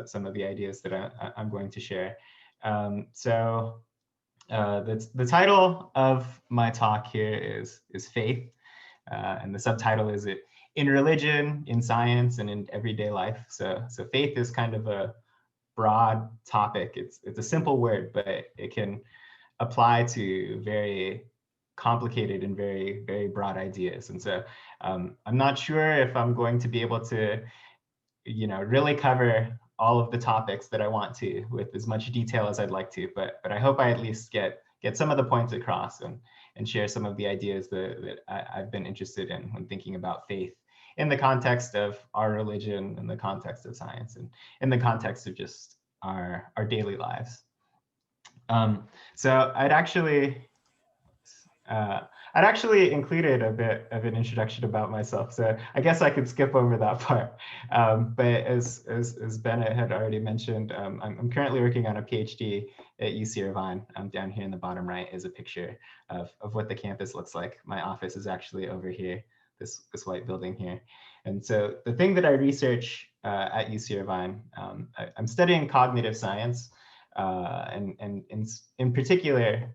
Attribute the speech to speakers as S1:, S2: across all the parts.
S1: some of the ideas that I'm going to share. The title of my talk here is Faith, and the subtitle is in religion, in science, and in everyday life. So faith is kind of a broad topic. It's a simple word, but it can apply to very complicated and very broad ideas. And so I'm not sure if I'm going to be able to, really cover all of the topics that I want to with as much detail as I'd like to, but I hope I at least get some of the points across and share some of the ideas that I've been interested in when thinking about faith in the context of our religion, in the context of science, and in the context of just our daily lives. So I'd actually included a bit of an introduction about myself, so I guess I could skip over that part. But as Bennett had already mentioned, I'm currently working on a PhD at UC Irvine. Down here in the bottom right is a picture of what the campus looks like. My office is actually over here, this white building here. And so the thing that I research at UC Irvine, I'm studying cognitive science, and in particular,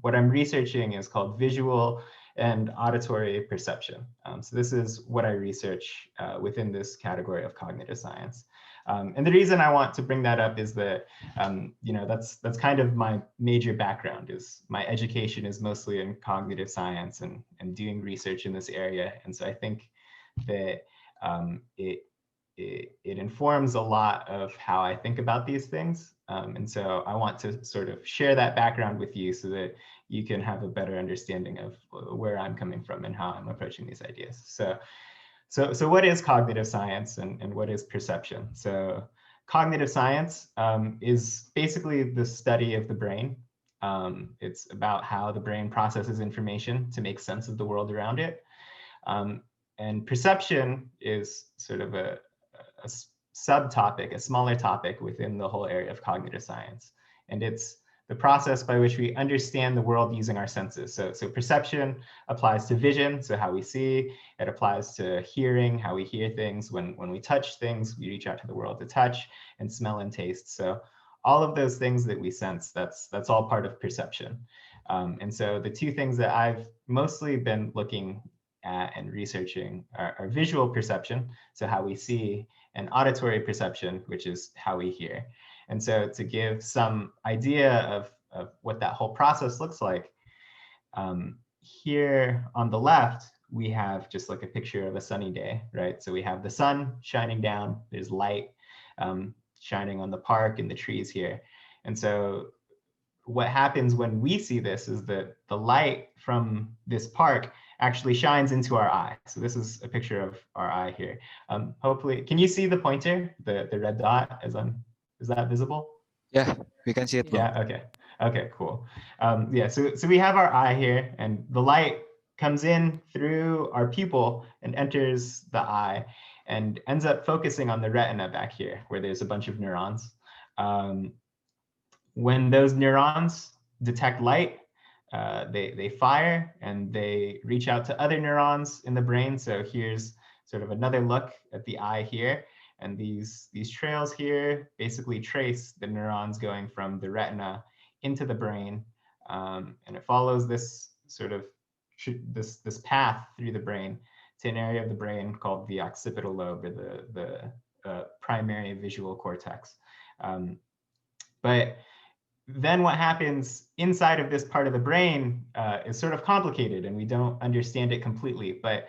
S1: what I'm researching is called visual and auditory perception. So this is what I research within this category of cognitive science. And the reason I want to bring that up is that, that's kind of my major background. Is my education is mostly in cognitive science and doing research in this area. And so I think that it informs a lot of how I think about these things. And so I want to sort of share that background with you so that you can have a better understanding of where I'm coming from and how I'm approaching these ideas. So what is cognitive science and what is perception? So cognitive science is basically the study of the brain. It's about how the brain processes information to make sense of the world around it. And perception is sort of a subtopic, a smaller topic within the whole area of cognitive science. And it's the process by which we understand the world using our senses. So perception applies to vision, so how we see. It applies to hearing, how we hear things. When we touch things, we reach out to the world to touch, and smell and taste. So all of those things that we sense, that's all part of perception. And so the two things that I've mostly been looking at and researching are visual perception, so how we see, and auditory perception, which is how we hear. And so to give some idea of what that whole process looks like, here on the left, we have just like a picture of a sunny day, right? So we have the sun shining down, there's light shining on the park and the trees here. And so what happens when we see this is that the light from this park actually shines into our eye. So this is a picture of our eye here. Hopefully, can you see the pointer, the red dot? Is that visible?
S2: Yeah, we can see it.
S1: Yeah, okay, cool. Yeah, so we have our eye here, and the light comes in through our pupil and enters the eye and ends up focusing on the retina back here, where there's a bunch of neurons. When those neurons detect light, they fire and they reach out to other neurons in the brain. So here's sort of another look at the eye here. And these trails here basically trace the neurons going from the retina into the brain. And it follows this sort of this path through the brain to an area of the brain called the occipital lobe, or the primary visual cortex. But then what happens inside of this part of the brain is sort of complicated, and we don't understand it completely. But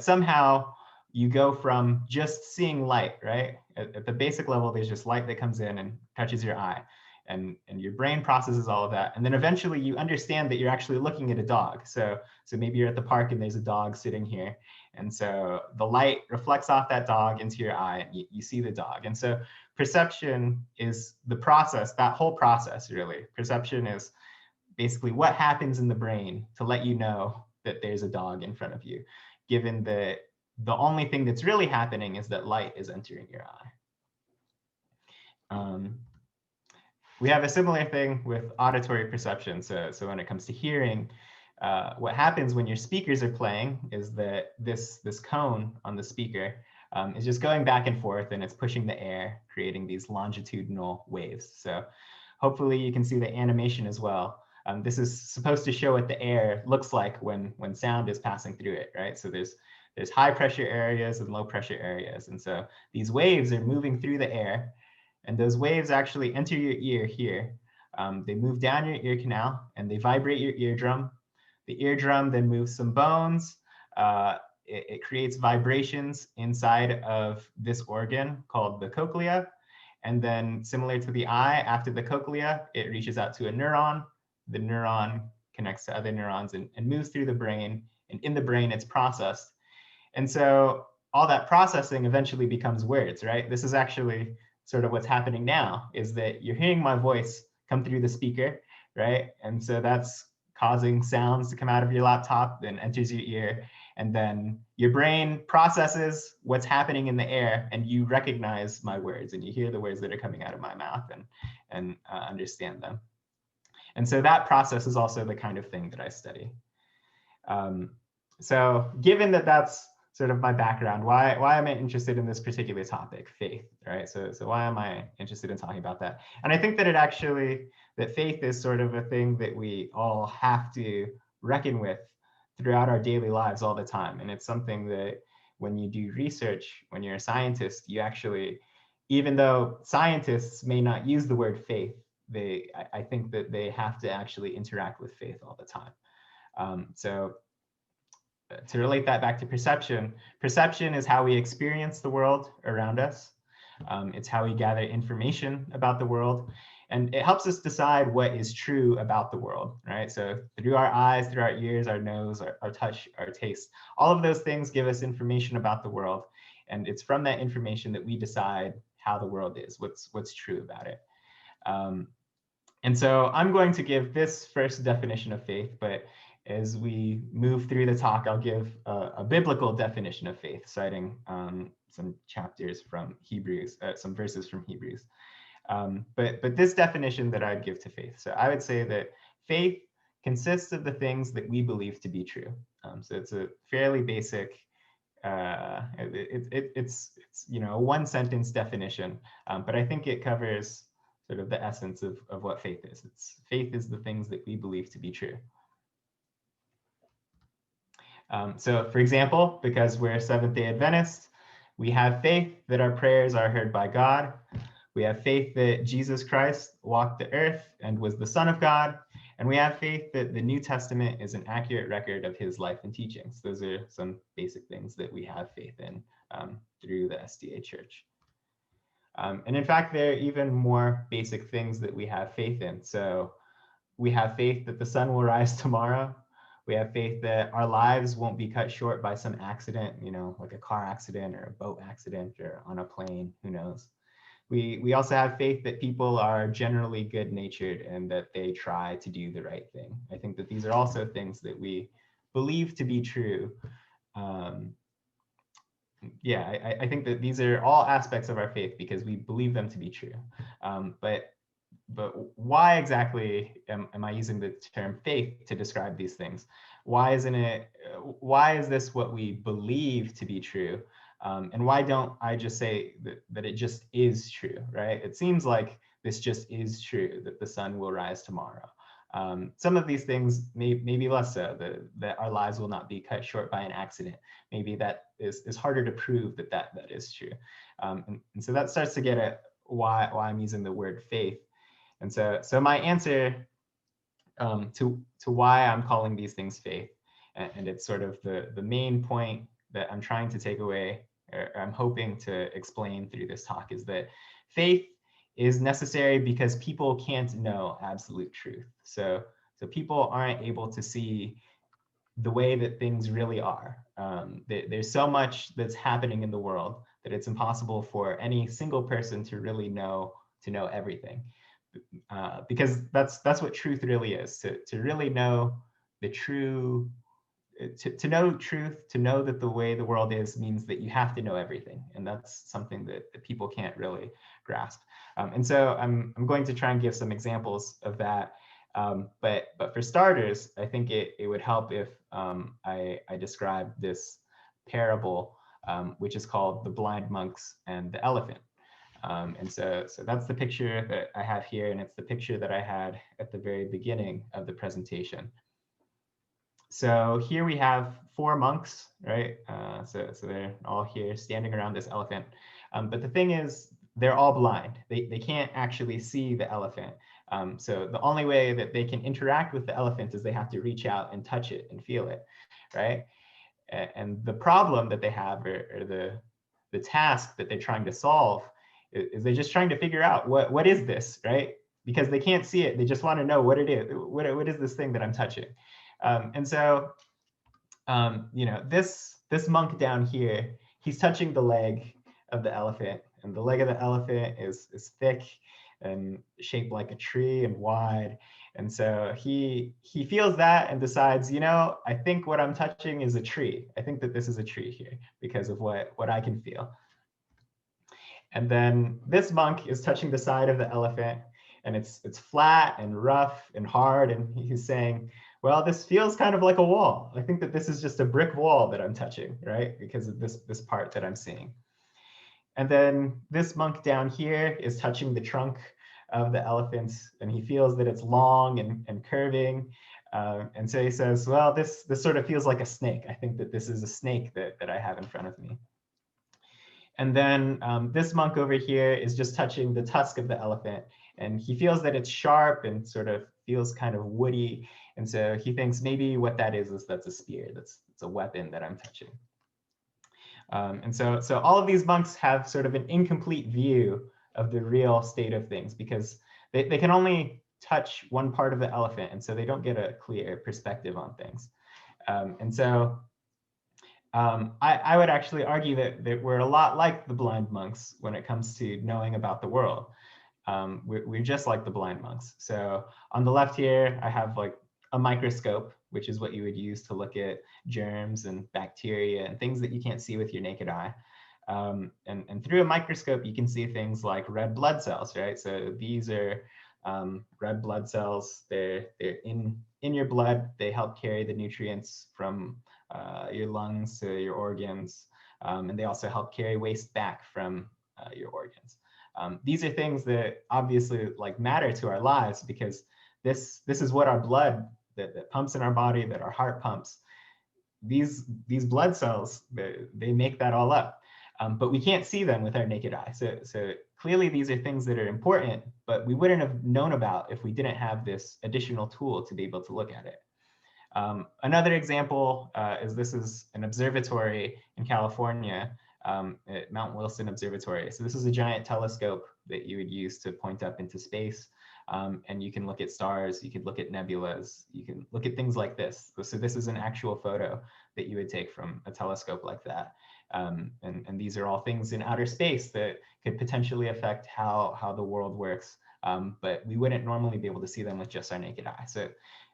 S1: somehow you go from just seeing light, right? At the basic level, there's just light that comes in and touches your eye, and your brain processes all of that. And then eventually you understand that you're actually looking at a dog. So maybe you're at the park and there's a dog sitting here. And so the light reflects off that dog into your eye, and you see the dog. And so perception is the process, that whole process, really. Perception is basically what happens in the brain to let you know that there's a dog in front of you, given that the only thing that's really happening is that light is entering your eye. We have a similar thing with auditory perception. So when it comes to hearing, what happens when your speakers are playing is that this cone on the speaker is just going back and forth, and it's pushing the air, creating these longitudinal waves. So hopefully you can see the animation as well. This is supposed to show what the air looks like when sound is passing through it, right? So there's high pressure areas and low pressure areas. And so these waves are moving through the air, and those waves actually enter your ear here. They move down your ear canal and they vibrate your eardrum. The eardrum then moves some bones. It creates vibrations inside of this organ called the cochlea. And then similar to the eye, after the cochlea, it reaches out to a neuron. The neuron connects to other neurons and moves through the brain. And in the brain, it's processed. And so all that processing eventually becomes words, right? This is actually sort of what's happening now, is that you're hearing my voice come through the speaker, right? And so that's causing sounds to come out of your laptop, then enters your ear, and then your brain processes what's happening in the air, and you recognize my words, and you hear the words that are coming out of my mouth and understand them. And so that process is also the kind of thing that I study. So given that that's sort of my background, why am I interested in this particular topic, faith, right? So why am I interested in talking about that? And I think that that faith is sort of a thing that we all have to reckon with throughout our daily lives all the time. And it's something that when you do research, when you're a scientist, you actually, even though scientists may not use the word faith, I think that they have to actually interact with faith all the time. So to relate that back to perception, perception is how we experience the world around us. It's how we gather information about the world. And it helps us decide what is true about the world, right? So through our eyes, through our ears, our nose, our touch, our taste, all of those things give us information about the world. And it's from that information that we decide how the world is, what's true about it. And so I'm going to give this first definition of faith, but as we move through the talk, I'll give a biblical definition of faith, citing some chapters from Hebrews, some verses from Hebrews. But this definition that I'd give to faith. So I would say that faith consists of the things that we believe to be true. So it's a fairly basic, it's a one sentence definition, but I think it covers sort of the essence of what faith is. Faith is the things that we believe to be true. So for example, because we're Seventh-day Adventists, we have faith that our prayers are heard by God. We have faith that Jesus Christ walked the earth and was the Son of God. And we have faith that the New Testament is an accurate record of his life and teachings. Those are some basic things that we have faith in through the SDA Church. And in fact, there are even more basic things that we have faith in. So we have faith that the sun will rise tomorrow. We have faith that our lives won't be cut short by some accident, like a car accident or a boat accident or on a plane, who knows. We also have faith that people are generally good-natured and that they try to do the right thing. I think that these are also things that we believe to be true. I think that these are all aspects of our faith because we believe them to be true. But why exactly am I using the term faith to describe these things? Why is this what we believe to be true? And why don't I just say that it just is true, right? It seems like this just is true, that the sun will rise tomorrow. Some of these things may be less so, that our lives will not be cut short by an accident. Maybe that is harder to prove that is true. And so that starts to get at why I'm using the word faith. And so my answer to why I'm calling these things faith, and it's sort of the main point that I'm trying to take away, or I'm hoping to explain through this talk, is that faith is necessary because people can't know absolute truth. So people aren't able to see the way that things really are. There's so much that's happening in the world that it's impossible for any single person to really know everything. Because that's what truth really is. To really know the true, to know truth, to know that the way the world is means that you have to know everything, and that's something that people can't really grasp. And so I'm going to try and give some examples of that. But for starters, I think it would help if I describe this parable which is called The Blind Monks and the Elephant. And so that's the picture that I have here, and it's the picture that I had at the very beginning of the presentation. So here we have 4 monks, right? So they're all here standing around this elephant. But the thing is, they're all blind. They can't actually see the elephant. So the only way that they can interact with the elephant is they have to reach out and touch it and feel it, right? And the problem that they have, or the task that they're trying to solve, is they're just trying to figure out what is this, right? Because they can't see it. They just want to know what it is. What is this thing that I'm touching? And so, you know, this monk down here, he's touching the leg of the elephant, and the leg of the elephant is thick and shaped like a tree and wide. And so he feels that and decides, you know, I think what I'm touching is a tree. I think that this is a tree here because of what I can feel. And then this monk is touching the side of the elephant, and it's flat and rough and hard, and he's saying, well, this feels kind of like a wall. I think that this is just a brick wall that I'm touching, right? Because of this part that I'm seeing. And then this monk down here is touching the trunk of the elephant, and he feels that it's long and curving. And so he says, well, this sort of feels like a snake. I think that this is a snake that I have in front of me. And then this monk over here is just touching the tusk of the elephant, and he feels that it's sharp and sort of feels kind of woody. And so he thinks maybe what that is that's a spear. That's a weapon that I'm touching. And so all of these monks have sort of an incomplete view of the real state of things, because they can only touch one part of the elephant, and so they don't get a clear perspective on things. And so I would actually argue that we're a lot like the blind monks when it comes to knowing about the world. We're just like the blind monks. So on the left here, I have like a microscope, which is what you would use to look at germs and bacteria and things that you can't see with your naked eye. And through a microscope, you can see things like red blood cells, right? So these are red blood cells. They're in your blood. They help carry the nutrients from your lungs to your organs. And they also help carry waste back from your organs. These are things that obviously like matter to our lives, because this is what our blood that pumps in our body, that our heart pumps. These blood cells, they make that all up. But we can't see them with our naked eye. So clearly these are things that are important, but we wouldn't have known about if we didn't have this additional tool to be able to look at it. Another example is this is an observatory in California, at Mount Wilson Observatory. So this is a giant telescope that you would use to point up into space. And you can look at stars, you can look at nebulas, you can look at things like this. So this is an actual photo that you would take from a telescope like that. And these are all things in outer space that could potentially affect how the world works. But we wouldn't normally be able to see them with just our naked eye.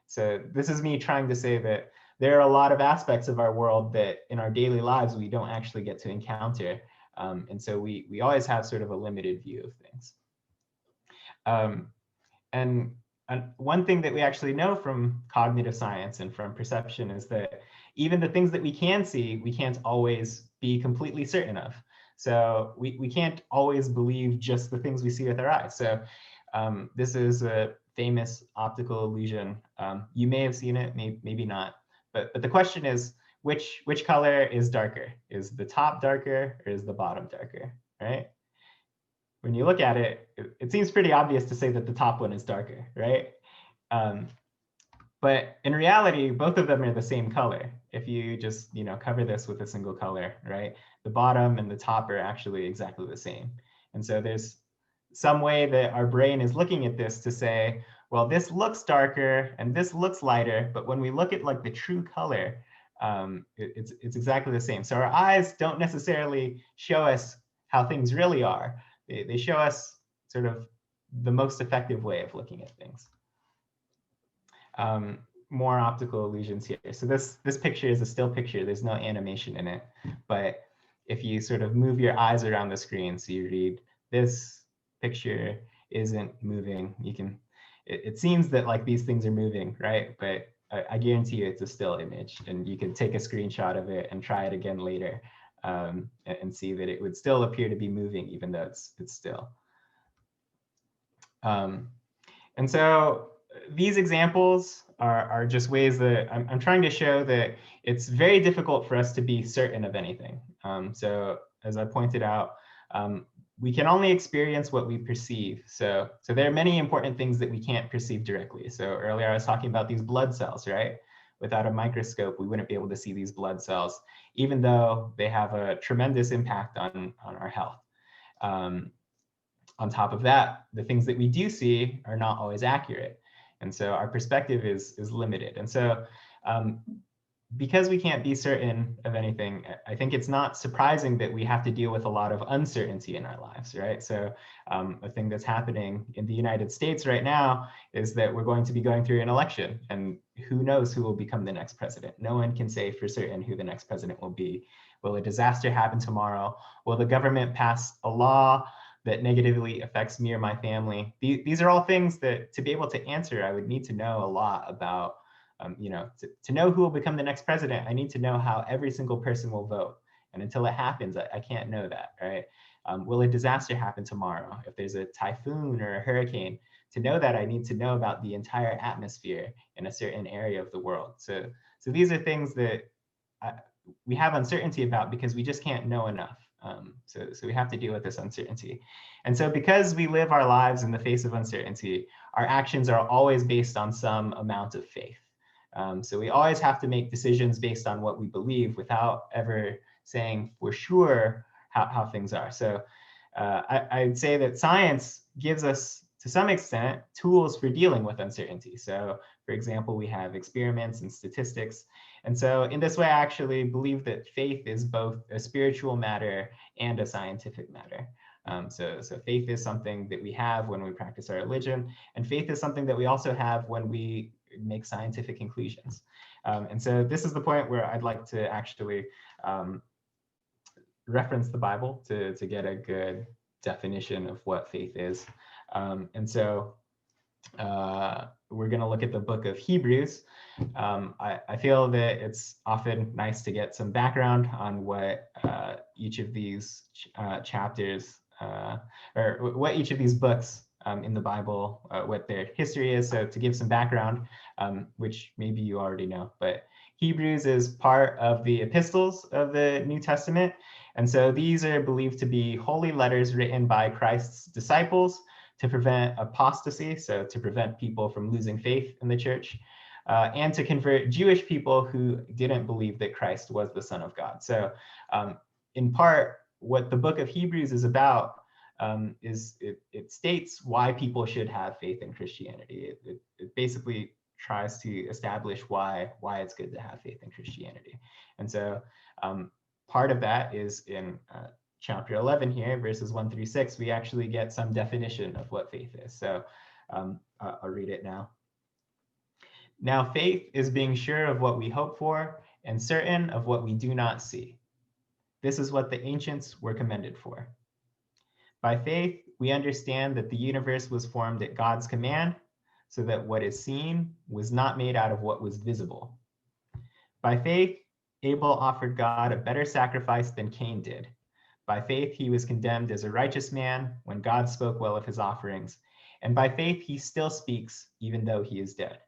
S1: So this is me trying to say that there are a lot of aspects of our world that in our daily lives we don't actually get to encounter. And so we always have sort of a limited view of things. And one thing that we actually know from cognitive science and from perception is that even the things that we can see, we can't always be completely certain of. So we can't always believe just the things we see with our eyes. So this is a famous optical illusion. You may have seen it, maybe not. But the question is, which color is darker? Is the top darker or is the bottom darker, right? When you look at it, it seems pretty obvious to say that the top one is darker, right? But in reality, both of them are the same color. If you just cover this with a single color, right? The bottom and the top are actually exactly the same. And so there's some way that our brain is looking at this to say, well, this looks darker and this looks lighter, but when we look at like the true color, it's exactly the same. So our eyes don't necessarily show us how things really are. They show us sort of the most effective way of looking at things. More optical illusions here. So this picture is a still picture. There's no animation in it. But if you sort of move your eyes around the screen, so you read this picture isn't moving, it seems that like these things are moving, right? But I guarantee you it's a still image, and you can take a screenshot of it and try it again later. and see that it would still appear to be moving even though it's still. And so these examples are just ways that I'm trying to show that it's very difficult for us to be certain of anything. So as I pointed out, we can only experience what we perceive. So there are many important things that we can't perceive directly. So earlier I was talking about these blood cells, right? Without a microscope, we wouldn't be able to see these blood cells, even though they have a tremendous impact on our health. On top of that, the things that we do see are not always accurate. And so our perspective is limited. And so because we can't be certain of anything, I think it's not surprising that we have to deal with a lot of uncertainty in our lives, right? So a thing that's happening in the United States right now is that we're going to be going through an election, and who knows who will become the next president. No one can say for certain who the next president will be. Will a disaster happen tomorrow? Will the government pass a law that negatively affects me or my family? These are all things that, to be able to answer, I would need to know a lot about. To know who will become the next president, I need to know how every single person will vote. And until it happens, I can't know that, right? Will a disaster happen tomorrow? If there's a typhoon or a hurricane, to know that, I need to know about the entire atmosphere in a certain area of the world. So these are things that we have uncertainty about because we just can't know enough. So we have to deal with this uncertainty. And so because we live our lives in the face of uncertainty, our actions are always based on some amount of faith. So we always have to make decisions based on what we believe without ever saying for sure how things are. So I'd say that science gives us, to some extent, tools for dealing with uncertainty. So for example, we have experiments and statistics. And so in this way, I actually believe that faith is both a spiritual matter and a scientific matter. So faith is something that we have when we practice our religion, and faith is something that we also have when we make scientific conclusions. And so this is the point where I'd like to actually reference the Bible to get a good definition of what faith is. And so we're going to look at the book of Hebrews. I feel that it's often nice to get some background on what each of these chapters or what each of these books in the Bible, what their history is. So to give some background, which maybe you already know, but Hebrews is part of the epistles of the New Testament. And so these are believed to be holy letters written by Christ's disciples to prevent apostasy, so to prevent people from losing faith in the church, and to convert Jewish people who didn't believe that Christ was the Son of God. So in part, what the book of Hebrews is about is it states why people should have faith in Christianity. It basically tries to establish why it's good to have faith in Christianity. And so part of that is in chapter 11 here, verses 1 through 6, we actually get some definition of what faith is. So I'll read it now. Now faith is being sure of what we hope for and certain of what we do not see. This is what the ancients were commended for. By faith, we understand that the universe was formed at God's command, so that what is seen was not made out of what was visible. By faith, Abel offered God a better sacrifice than Cain did. By faith, he was condemned as a righteous man when God spoke well of his offerings. And by faith, he still speaks, even though he is dead.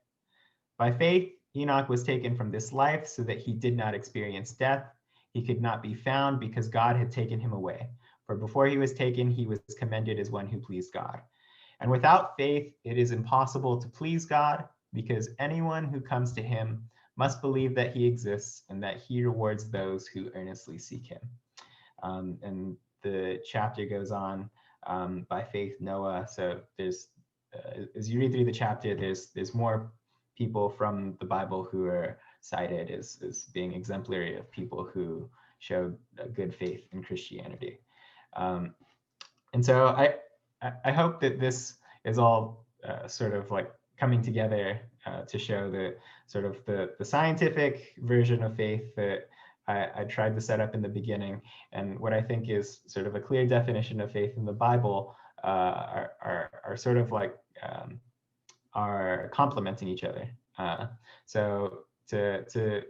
S1: By faith, Enoch was taken from this life so that he did not experience death. He could not be found because God had taken him away. For before he was taken, he was commended as one who pleased God. And without faith, it is impossible to please God, because anyone who comes to him must believe that he exists and that he rewards those who earnestly seek him. And the chapter goes on, by faith, Noah. So there's, as you read through the chapter, there's more people from the Bible who are cited as being exemplary of people who showed a good faith in Christianity. And so I hope that this is all sort of like coming together to show the sort of the scientific version of faith that I tried to set up in the beginning, and what I think is sort of a clear definition of faith in the Bible are sort of like are complementing each other. So to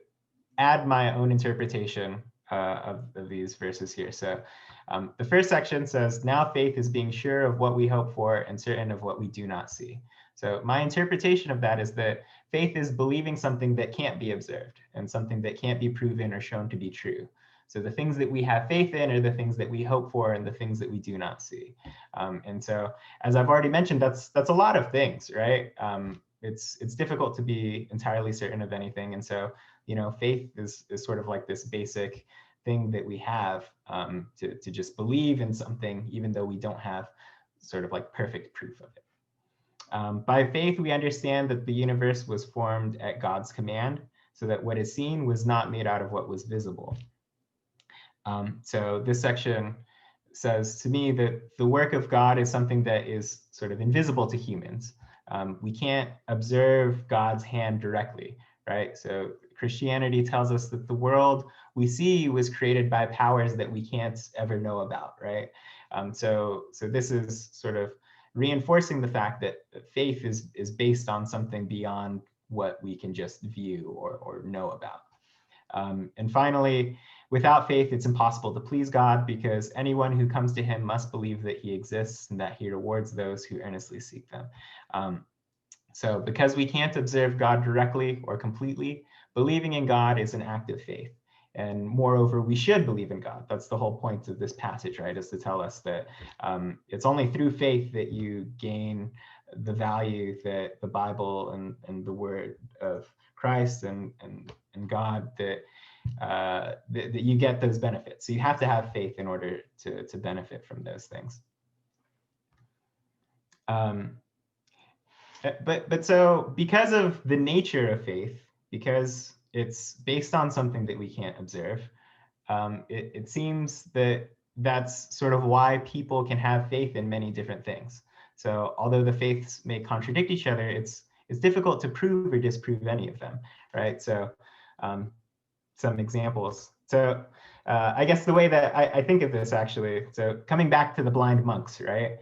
S1: add my own interpretation of these verses here. So the first section says, now faith is being sure of what we hope for and certain of what we do not see. So my interpretation of that is that faith is believing something that can't be observed and something that can't be proven or shown to be true. So the things that we have faith in are the things that we hope for and the things that we do not see. And so, as I've already mentioned, that's a lot of things, right? It's difficult to be entirely certain of anything. And so, faith is sort of like this basic thing that we have to just believe in something, even though we don't have sort of like perfect proof of it. By faith, we understand that the universe was formed at God's command, so that what is seen was not made out of what was visible. So this section says to me that the work of God is something that is sort of invisible to humans. We can't observe God's hand directly, right? So Christianity tells us that the world we see was created by powers that we can't ever know about, right? So this is sort of reinforcing the fact that faith is based on something beyond what we can just view or know about. And finally, without faith, it's impossible to please God, because anyone who comes to him must believe that he exists and that he rewards those who earnestly seek them. So because we can't observe God directly or completely, believing in God is an act of faith. And moreover, we should believe in God. That's the whole point of this passage, right? Is to tell us that it's only through faith that you gain the value that the Bible and the word of Christ and God, that you get those benefits. So you have to have faith in order to benefit from those things. But so because of the nature of faith, because it's based on something that we can't observe, it seems that that's sort of why people can have faith in many different things. So although the faiths may contradict each other, it's difficult to prove or disprove any of them, right? So some examples. So I guess the way that I think of this, actually, so coming back to the blind monks, right?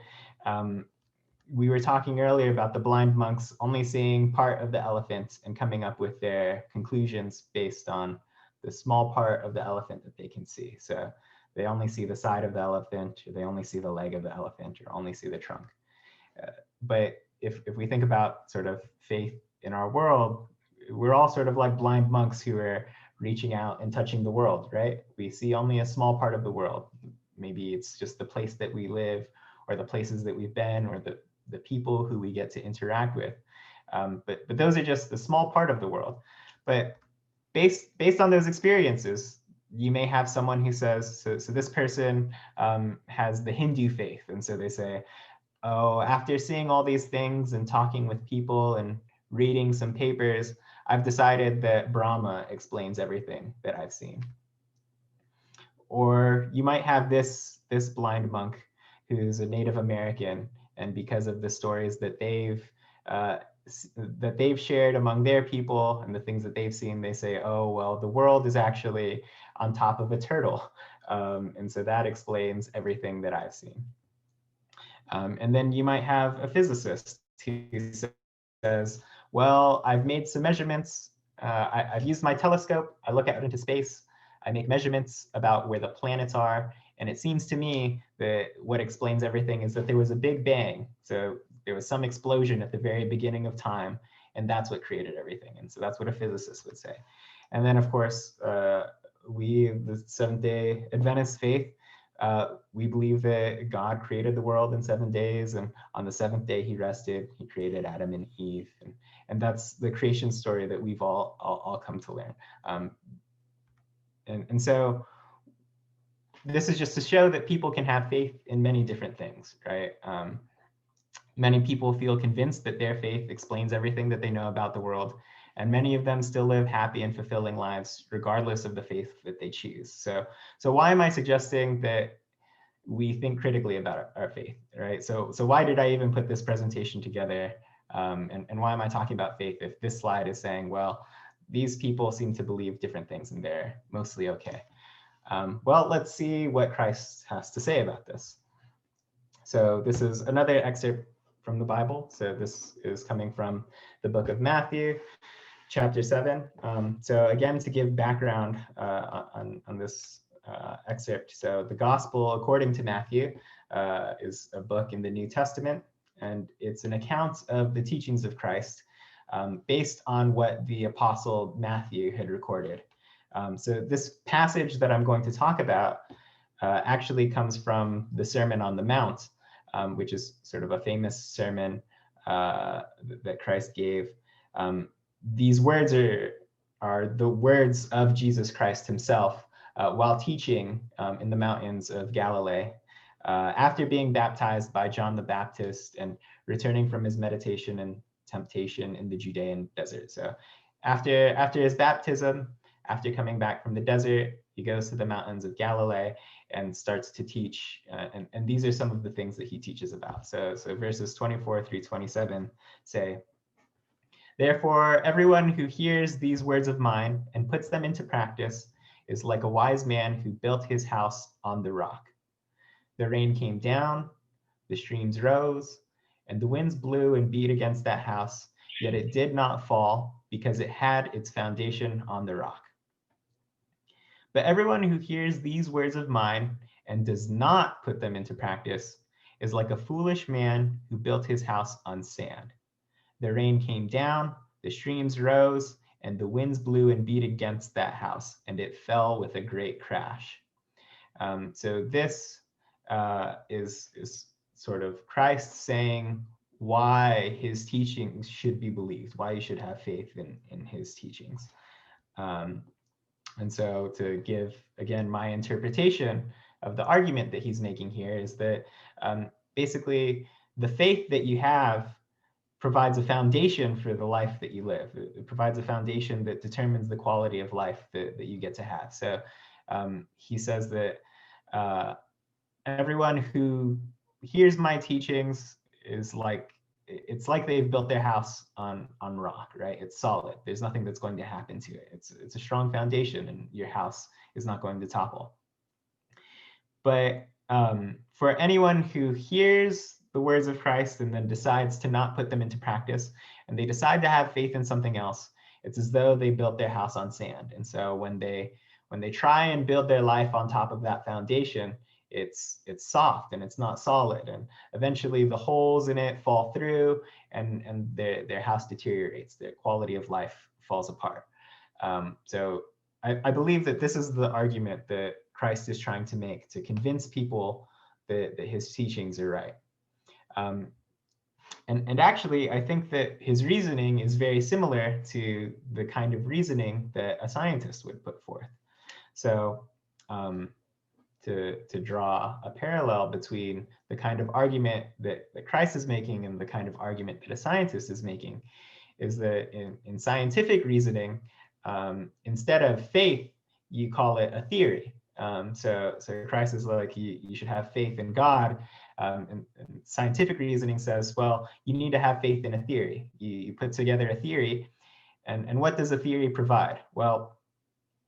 S1: We were talking earlier about the blind monks only seeing part of the elephant and coming up with their conclusions based on the small part of the elephant that they can see. So they only see the side of the elephant, or they only see the leg of the elephant, or only see the trunk. But if we think about sort of faith in our world, we're all sort of like blind monks who are reaching out and touching the world, right? We see only a small part of the world. Maybe it's just the place that we live, or the places that we've been, or the people who we get to interact with. But those are just a small part of the world. But based on those experiences, you may have someone who says, so this person has the Hindu faith. And so they say, oh, after seeing all these things and talking with people and reading some papers, I've decided that Brahma explains everything that I've seen. Or you might have this blind monk who's a Native American, and because of the stories that they've shared among their people and the things that they've seen, they say, oh, well, the world is actually on top of a turtle. And so that explains everything that I've seen. And then you might have a physicist who says, well, I've made some measurements. I've used my telescope. I look out into space. I make measurements about where the planets are. And it seems to me that what explains everything is that there was a big bang. So there was some explosion at the very beginning of time, and that's what created everything. And so that's what a physicist would say. And then, of course, we, the Seventh-day Adventist faith, we believe that God created the world in 7 days, and on the seventh day he rested. He created Adam and Eve, and that's the creation story that we've all come to learn. And so this is just to show that people can have faith in many different things, right? Many people feel convinced that their faith explains everything that they know about the world, and many of them still live happy and fulfilling lives regardless of the faith that they choose. So why am I suggesting that we think critically about our faith, right? So why did I even put this presentation together? And why am I talking about faith if this slide is saying, well, these people seem to believe different things and they're mostly okay? Well, let's see what Christ has to say about this. So this is another excerpt from the Bible. So this is coming from the book of Matthew, chapter 7. So again, to give background on this excerpt. So the Gospel according to Matthew is a book in the New Testament, and it's an account of the teachings of Christ based on what the Apostle Matthew had recorded. So this passage that I'm going to talk about actually comes from the Sermon on the Mount, which is sort of a famous sermon that Christ gave. These words are the words of Jesus Christ himself while teaching in the mountains of Galilee. After being baptized by John the Baptist and returning from his meditation and temptation in the Judean desert. So after his baptism, after coming back from the desert, he goes to the mountains of Galilee and starts to teach. And these are some of the things that he teaches about. So verses 24 through 27 say, "Therefore, everyone who hears these words of mine and puts them into practice is like a wise man who built his house on the rock. The rain came down, the streams rose, and the winds blew and beat against that house, yet it did not fall because it had its foundation on the rock. But everyone who hears these words of mine and does not put them into practice is like a foolish man who built his house on sand. The rain came down, the streams rose, and the winds blew and beat against that house, and it fell with a great crash." So this is sort of Christ saying why his teachings should be believed, why you should have faith in his teachings. And so to give, again, my interpretation of the argument that he's making here is that basically the faith that you have provides a foundation for the life that you live. It provides a foundation that determines the quality of life that you get to have. So he says that everyone who hears my teachings is like, it's like they've built their house on rock, right? It's solid. There's nothing that's going to happen to it. It's a strong foundation, and your house is not going to topple. But for anyone who hears the words of Christ and then decides to not put them into practice, and they decide to have faith in something else, it's as though they built their house on sand. And so when they try and build their life on top of that foundation, it's soft and it's not solid, and eventually the holes in it fall through, and their house deteriorates. Their quality of life falls apart. So I believe that this is the argument that Christ is trying to make to convince people that his teachings are right. And actually, I think that his reasoning is very similar to the kind of reasoning that a scientist would put forth. So to draw a parallel between the kind of argument that Christ is making and the kind of argument that a scientist is making is that in scientific reasoning, instead of faith, you call it a theory. So Christ is like, you should have faith in God. And scientific reasoning says, well, you need to have faith in a theory. You put together a theory, and what does a theory provide? Well,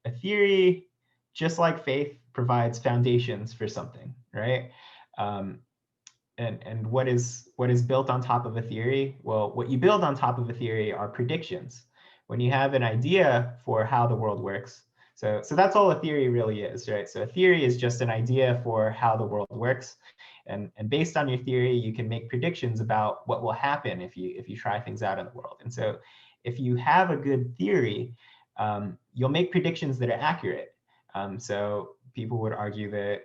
S1: a theory, just like faith, provides foundations for something, right? And what is built on top of a theory? Well, what you build on top of a theory are predictions. When you have an idea for how the world works, so that's all a theory really is, right? So a theory is just an idea for how the world works, and based on your theory, you can make predictions about what will happen if you try things out in the world. And so if you have a good theory, you'll make predictions that are accurate. So people would argue that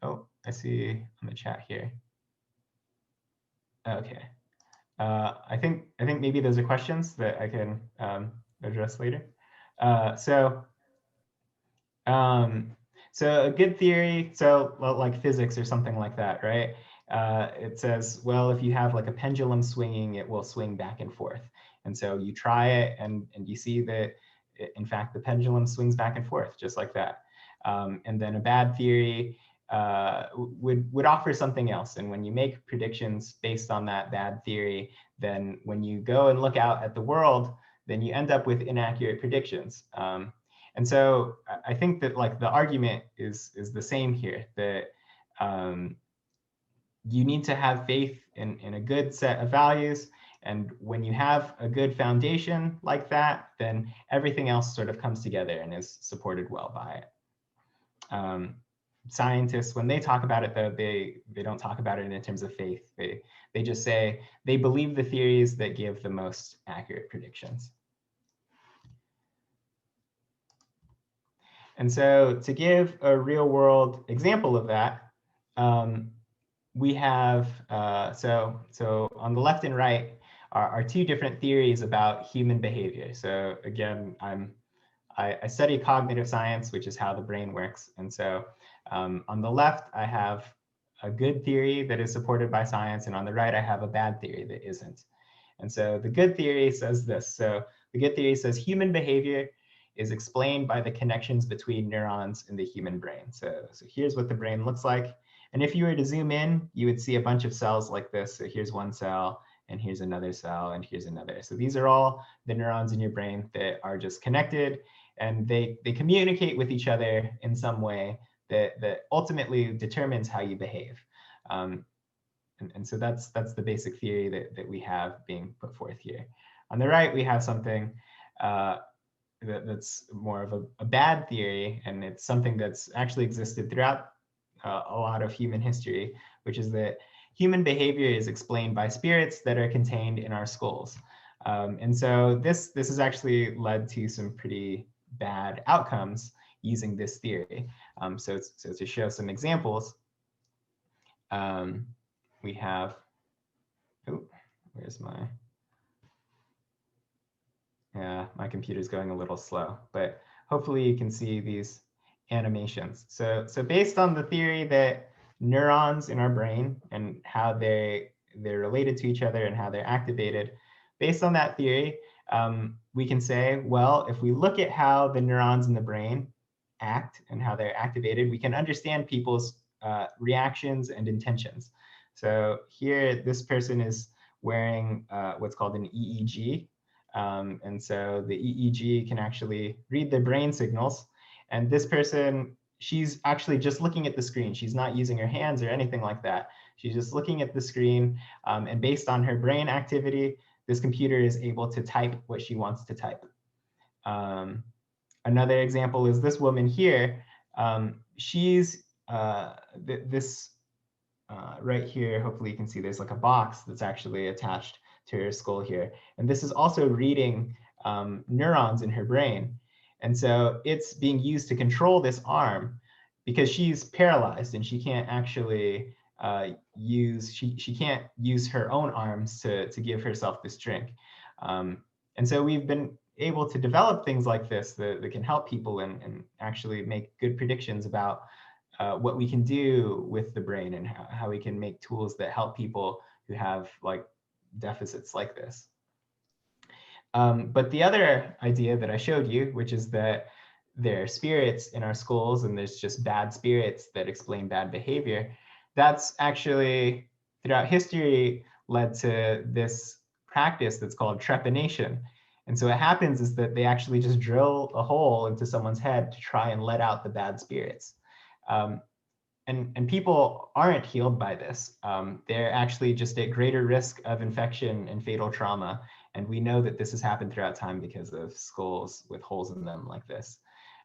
S1: oh, I see on the chat here. Okay. I think maybe those are questions that I can address later. So a good theory, so like physics or something like that, right? It says, well, if you have like a pendulum swinging, it will swing back and forth. And so you try it, and you see that, in fact, the pendulum swings back and forth just like that. And then a bad theory would offer something else. And when you make predictions based on that bad theory, then when you go and look out at the world, then you end up with inaccurate predictions. And so I think that like the argument is the same here, that you need to have faith in a good set of values, And when you have a good foundation like that, then everything else sort of comes together and is supported well by it. Scientists, when they talk about it, though, they don't talk about it in terms of faith. They just say they believe the theories that give the most accurate predictions. And so to give a real world example of that, we have, so on the left and right are two different theories about human behavior. So again, I study cognitive science, which is how the brain works. And so on the left, I have a good theory that is supported by science. And on the right, I have a bad theory that isn't. And so the good theory says this. So the good theory says human behavior is explained by the connections between neurons in the human brain. So here's what the brain looks like. And if you were to zoom in, you would see a bunch of cells like this. So here's one cell, and here's another cell, and here's another. So these are all the neurons in your brain that are just connected, and they communicate with each other in some way that ultimately determines how you behave. And so that's the basic theory that we have being put forth here. On the right, we have something that's more of a bad theory, and it's something that's actually existed throughout a lot of human history, which is that human behavior is explained by spirits that are contained in our skulls. And so this has actually led to some pretty bad outcomes using this theory. So to show some examples, we have, where's my, yeah, my computer's going a little slow, but hopefully you can see these animations. So based on the theory that neurons in our brain and how they're related to each other and how they're activated, based on that theory, we can say, well, if we look at how the neurons in the brain act and how they're activated, we can understand people's reactions and intentions. So here, this person is wearing what's called an EEG. And so the EEG can actually read the brain signals. And this person, she's actually just looking at the screen. She's not using her hands or anything like that. She's just looking at the screen. And based on her brain activity, this computer is able to type what she wants to type. Another example is this woman here. She's this right here. Hopefully you can see there's like a box that's actually attached to her skull here. And this is also reading neurons in her brain. And so it's being used to control this arm because she's paralyzed and she can't actually she can't use her own arms to give herself this drink. And so we've been able to develop things like this that can help people and actually make good predictions about what we can do with the brain and how we can make tools that help people who have like deficits like this. But the other idea that I showed you, which is that there are spirits in our skulls and there's just bad spirits that explain bad behavior, that's actually throughout history led to this practice that's called trepanation. And so what happens is that they actually just drill a hole into someone's head to try and let out the bad spirits. And people aren't healed by this. They're actually just at greater risk of infection and fatal trauma. And we know that this has happened throughout time because of skulls with holes in them like this.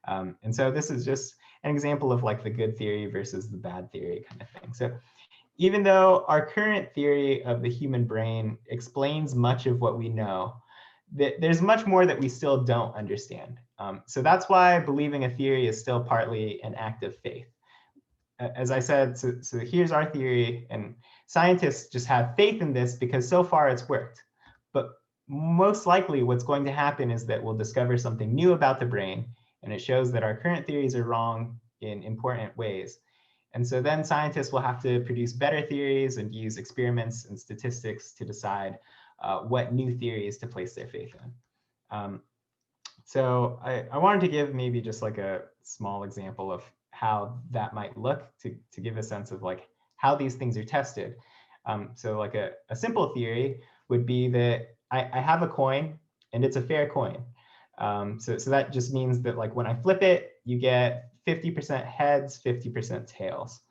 S1: And so this is just an example of like the good theory versus the bad theory kind of thing. So even though our current theory of the human brain explains much of what we know, there's much more that we still don't understand. So that's why believing a theory is still partly an act of faith. As I said, so here's our theory, and scientists just have faith in this because so far it's worked. But most likely what's going to happen is that we'll discover something new about the brain, and it shows that our current theories are wrong in important ways. And so then scientists will have to produce better theories and use experiments and statistics to decide what new theories to place their faith in. So I wanted to give maybe just like a small example of how that might look to give a sense of like how these things are tested. So like a simple theory would be that I have a coin and it's a fair coin. So that just means that like when I flip it, you get 50% heads, 50% tails.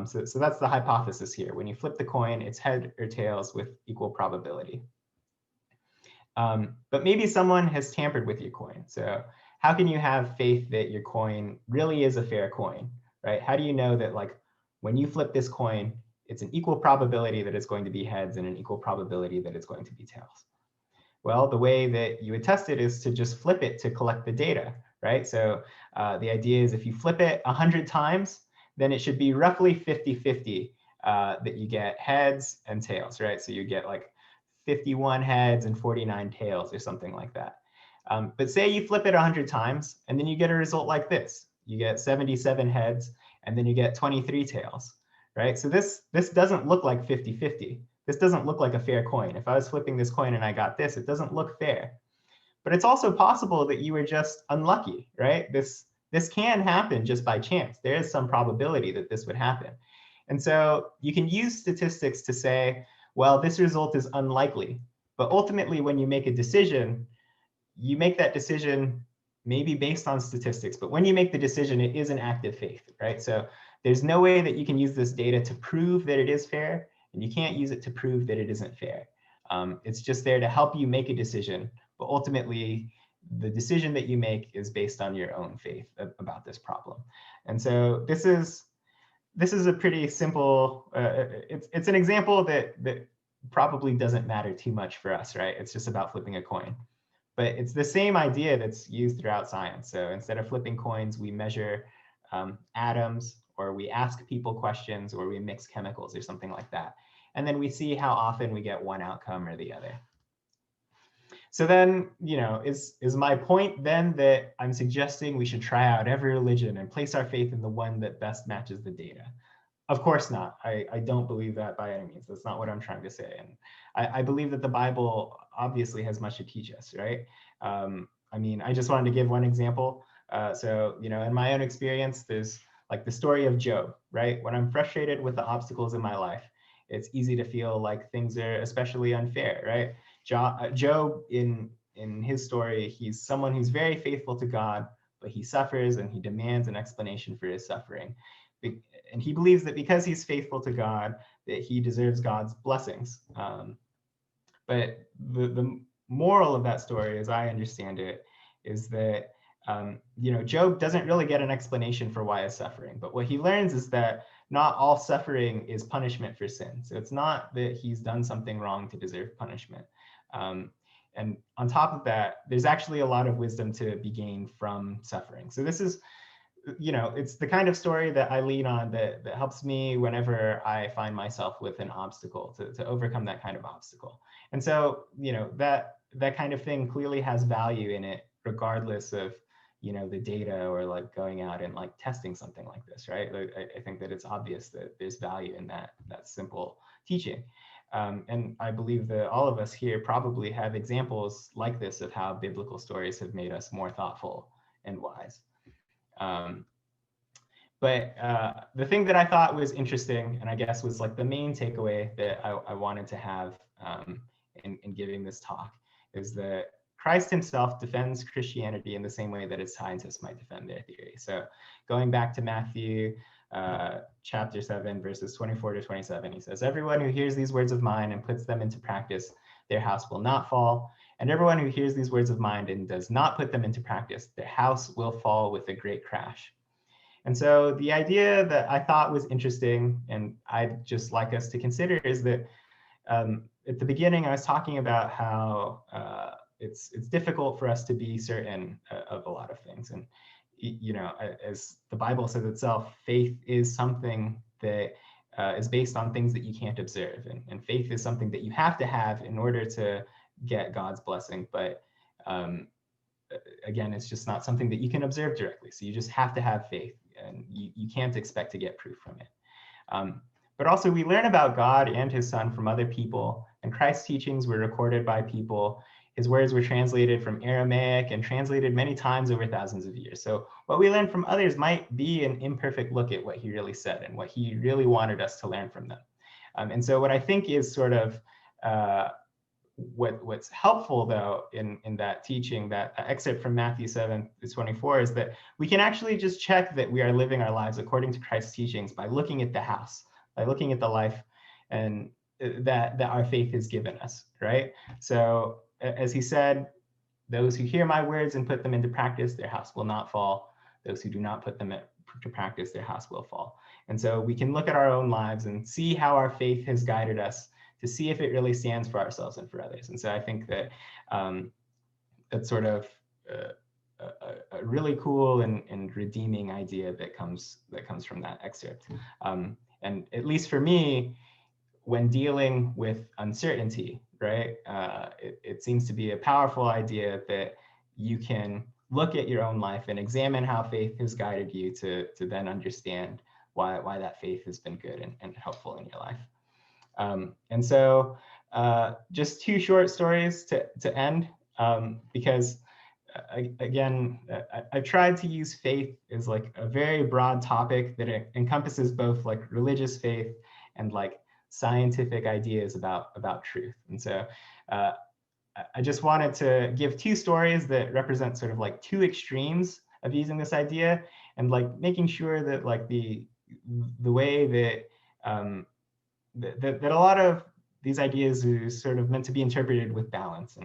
S1: So that's the hypothesis here. When you flip the coin, it's head or tails with equal probability. But maybe someone has tampered with your coin. So how can you have faith that your coin really is a fair coin, right? How do you know that like when you flip this coin, it's an equal probability that it's going to be heads and an equal probability that it's going to be tails? Well, the way that you would test it is to just flip it to collect the data, right? So the idea is if you flip it 100 times, then it should be roughly 50-50 that you get heads and tails, right? So you get like 51 heads and 49 tails or something like that. But say you flip it 100 times and then you get a result like this. You get 77 heads and then you get 23 tails, right? So this doesn't look like 50-50. This doesn't look like a fair coin. If I was flipping this coin and I got this, it doesn't look fair. But it's also possible that you were just unlucky, right? This can happen just by chance. There is some probability that this would happen. And so you can use statistics to say, well, this result is unlikely. But ultimately, when you make a decision, you make that decision maybe based on statistics. But when you make the decision, it is an act of faith, right? So there's no way that you can use this data to prove that it is fair, and you can't use it to prove that it isn't fair. It's just there to help you make a decision. But ultimately, the decision that you make is based on your own faith about this problem. And so this is a pretty simple, it's an example that probably doesn't matter too much for us, right? It's just about flipping a coin. But it's the same idea that's used throughout science. So instead of flipping coins, we measure atoms, or we ask people questions, or we mix chemicals or something like that. And then we see how often we get one outcome or the other. So then, is my point then that I'm suggesting we should try out every religion and place our faith in the one that best matches the data? Of course not. I don't believe that by any means. That's not what I'm trying to say. And I believe that the Bible obviously has much to teach us, right? I mean, I just wanted to give one example. So, in my own experience, there's like the story of Job, right? When I'm frustrated with the obstacles in my life, it's easy to feel like things are especially unfair, right? Job, in his story, he's someone who's very faithful to God, but he suffers and he demands an explanation for his suffering. And he believes that because he's faithful to God, that he deserves God's blessings. But the moral of that story, as I understand it, is that Job doesn't really get an explanation for why he's suffering. But what he learns is that not all suffering is punishment for sin. So it's not that he's done something wrong to deserve punishment. And on top of that, there's actually a lot of wisdom to be gained from suffering. So this is, it's the kind of story that I lean on that helps me whenever I find myself with an obstacle to overcome that kind of obstacle. And so, that kind of thing clearly has value in it, regardless of, the data or like going out and like testing something like this, right? Like, I think that it's obvious that there's value in that simple teaching. And I believe that all of us here probably have examples like this of how biblical stories have made us more thoughtful and wise. But the thing that I thought was interesting, and I guess was like the main takeaway that I wanted to have in giving this talk, is that Christ himself defends Christianity in the same way that its scientists might defend their theory. So going back to Matthew chapter 7, verses 24 to 27, he says, "Everyone who hears these words of mine and puts them into practice, their house will not fall. And everyone who hears these words of mine and does not put them into practice, their house will fall with a great crash." And so the idea that I thought was interesting, and I'd just like us to consider, is that at the beginning, I was talking about how it's difficult for us to be certain of a lot of things. And, as the Bible says itself, faith is something that is based on things that you can't observe. And faith is something that you have to have in order to get God's blessing. But again, it's just not something that you can observe directly. So you just have to have faith, and you can't expect to get proof from it. But also, we learn about God and his son from other people, and Christ's teachings were recorded by people. His words were translated from Aramaic and translated many times over thousands of years. So what we learn from others might be an imperfect look at what he really said and what he really wanted us to learn from them. And so what I think is sort of what's helpful, though, in that teaching, that excerpt from Matthew 7:24, is that we can actually just check that we are living our lives according to Christ's teachings by looking at the house, by looking at the life and that our faith has given us, right? So as he said, those who hear my words and put them into practice, their house will not fall. Those who do not put them to practice, their house will fall. And so we can look at our own lives and see how our faith has guided us to see if it really stands for ourselves and for others. And so I think that that's sort of a really cool and redeeming idea that comes from that excerpt. And at least for me, when dealing with uncertainty, right, it seems to be a powerful idea that you can look at your own life and examine how faith has guided you to then understand why that faith has been good and helpful in your life. And so just two short stories to end, because again, I've tried to use faith as like a very broad topic that encompasses both like religious faith and like scientific ideas about truth. And so I just wanted to give two stories that represent sort of like two extremes of using this idea, and like making sure that like the way that that a lot of these ideas are sort of meant to be interpreted with balance.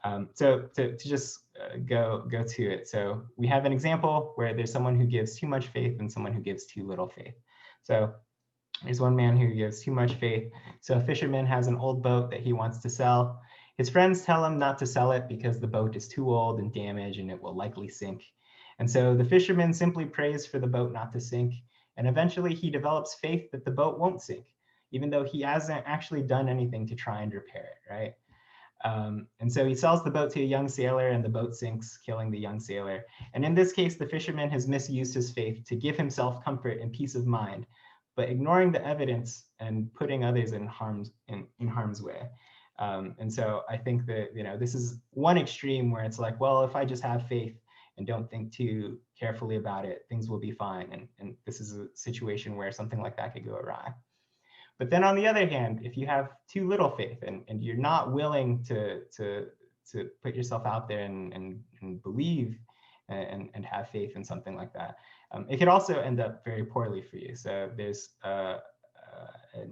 S1: And so to just go to it. So we have an example where there's someone who gives too much faith and someone who gives too little faith. So there's one man who gives too much faith. So a fisherman has an old boat that he wants to sell. His friends tell him not to sell it because the boat is too old and damaged and it will likely sink. And so the fisherman simply prays for the boat not to sink. And eventually he develops faith that the boat won't sink, even though he hasn't actually done anything to try and repair it, right? And so he sells the boat to a young sailor and the boat sinks, killing the young sailor. And in this case, the fisherman has misused his faith to give himself comfort and peace of mind, but ignoring the evidence and putting others in harm's way. And so I think that, you know, this is one extreme where it's like, well, if I just have faith and don't think too carefully about it, things will be fine. And this is a situation where something like that could go awry. But then on the other hand, if you have too little faith and you're not willing to put yourself out there and believe and have faith in something like that, it could also end up very poorly for you. So there's an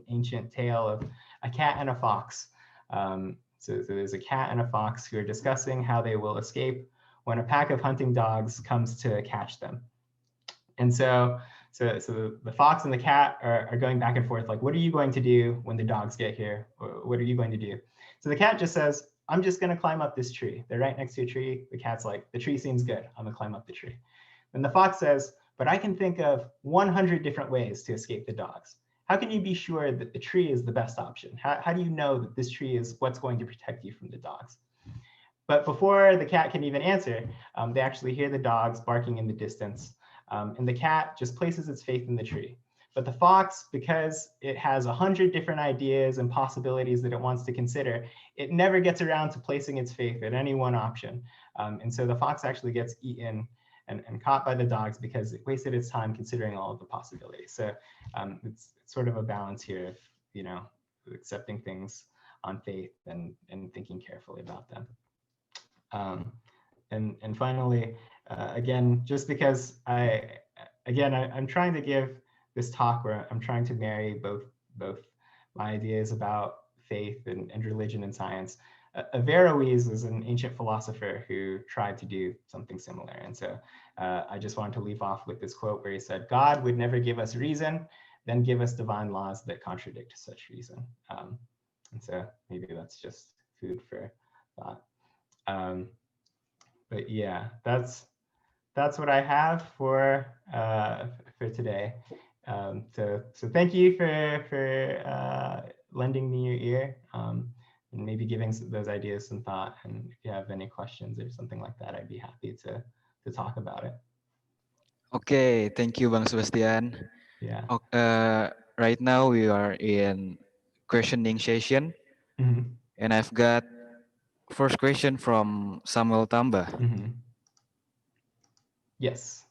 S1: ancient tale of a cat and a fox. So there's a cat and a fox who are discussing how they will escape when a pack of hunting dogs comes to catch them. And so the fox and the cat are going back and forth, like, what are you going to do when the dogs get here? What are you going to do? So the cat just says, I'm just going to climb up this tree. They're right next to a tree. The cat's like, the tree seems good. I'm going to climb up the tree. And the fox says, but I can think of 100 different ways to escape the dogs. How can you be sure that the tree is the best option? How do you know that this tree is what's going to protect you from the dogs? But before the cat can even answer, they actually hear the dogs barking in the distance. And the cat just places its faith in the tree. But the fox, because it has 100 different ideas and possibilities that it wants to consider, it never gets around to placing its faith in any one option. And so the fox actually gets eaten and caught by the dogs because it wasted its time considering all of the possibilities. So it's sort of a balance here of, you know, accepting things on faith and thinking carefully about them. And finally, again, just because I'm trying to give this talk where I'm trying to marry both my ideas about faith and religion and science. Averroes was an ancient philosopher who tried to do something similar. And so I just wanted to leave off with this quote where he said, God would never give us reason, then give us divine laws that contradict such reason. And so maybe that's just food for thought. But yeah, that's what I have for today. So thank you for lending me your ear and maybe giving those ideas some thought. And if you have any questions or something like that, I'd be happy to talk about it.
S2: Okay, thank you, Bang Sebastian.
S1: Yeah.
S2: Right now we are in questioning session, and I've got first question from Samuel Tamba.
S1: Yes.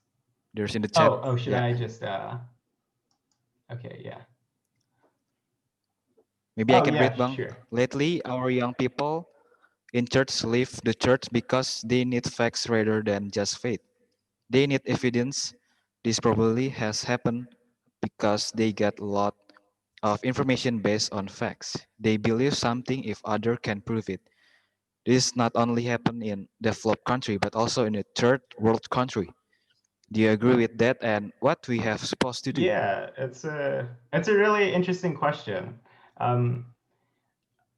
S2: There's in the chat.
S1: Oh, should I just okay, yeah.
S2: Maybe I can
S1: yeah,
S2: read, Bang.
S1: Sure.
S2: Lately, our young people in church leave the church because they need facts rather than just faith. They need evidence. This probably has happened because they get a lot of information based on facts. They believe something if other can prove it. This not only happen in developed country but also in a third world country. Do you agree with that? And what we have supposed to do?
S1: Yeah, it's a really interesting question. Um,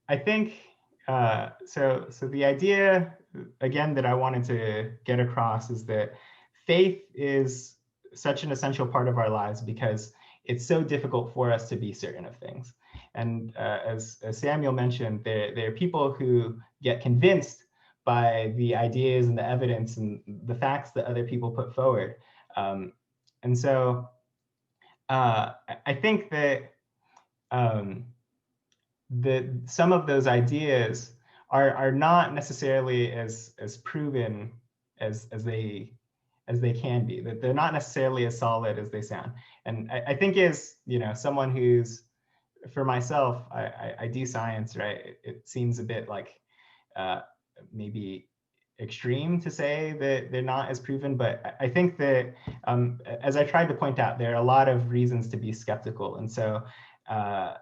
S1: I think so the idea again that I wanted to get across is that faith is such an essential part of our lives because it's so difficult for us to be certain of things. And as Samuel mentioned, there are people who get convinced by the ideas and the evidence and the facts that other people put forward. And so I think that um, some of those ideas are not necessarily as proven as they can be. That they're not necessarily as solid as they sound. And I think as someone who's for myself, I do science, right? It seems a bit like uh, maybe extreme to say that they're not as proven, but I think that as I tried to point out, there are a lot of reasons to be skeptical. And so uh,